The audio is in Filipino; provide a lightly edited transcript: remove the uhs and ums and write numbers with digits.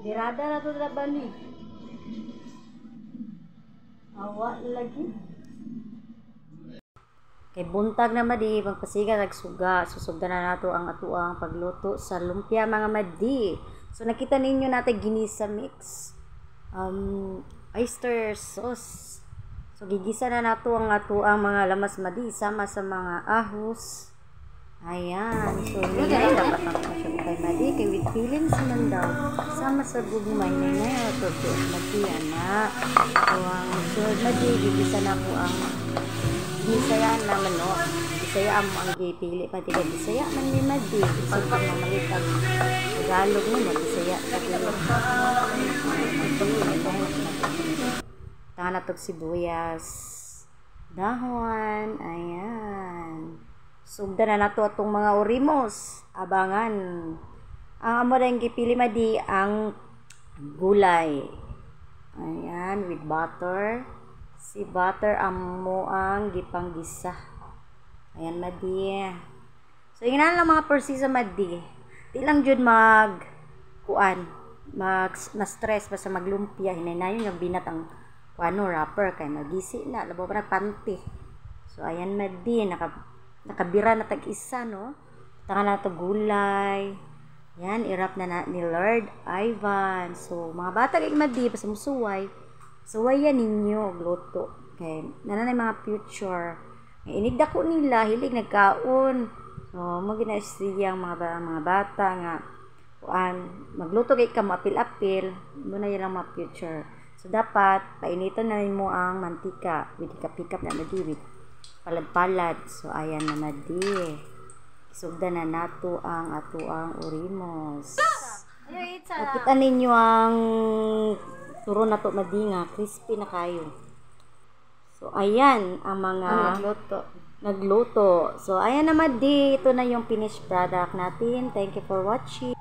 Dirada na to laban ni. Awa lagi. Kay buntag na madi, magpasiga nagsuga. Susugdan na nato ang atuang pagluto sa lumpia mga madi. So nakita ninyo natin ginisa mix. Oyster sauce. So gigisa na nato ang atuang mga lamas madi sama sa mga ahos. Ayan. So ngayon dapat ang siya kay madi kay with feelings man daw. Sama sa gugmay na ngayon to madi ana. So ang sunod madi gigisa na po ang Bisaya naman no. Bisaya ang gipili pati ka Bisaya man ni madi. So pag mamalitag Tagalog mo na Bisaya tangan na tog sibuyas, dahon, ayan. Sugda na nato atong mga orimos, abangan. Ang amo rin gipili madi ang gulay. Ayan, with butter. Si butter amo ang gipanggisa. Ayan madi. So ingnan lang mga persisa madi. Di lang jud ma-stress basta maglumpia hinaynayon yung binat ang wrapper kay magisi na labo pa nagpanti. So ayan madi nakabira na tag-isa no. Tangan na to gulay. Yan irap na ni Lord Ivan. So mga bata kay madi pa sumusuway. Suwayan ninyo gluto. Okay, nanay mga future. Inigda ko nila hilig nagkaon. So mo ginasiyang mga bata nga magluto kay ka maapil-apil, muna yan ang mga future. So dapat painitan na mo ang mantika with pikap na madi with palad-palad. So ayan na madi. Isugda na nato ang atuang orimos. Kita ninyo ang turo na to madi nga crispy na kayo. So ayan ang mga nagluto. So ayan na madi, ito na yung finished product natin. Thank you for watching.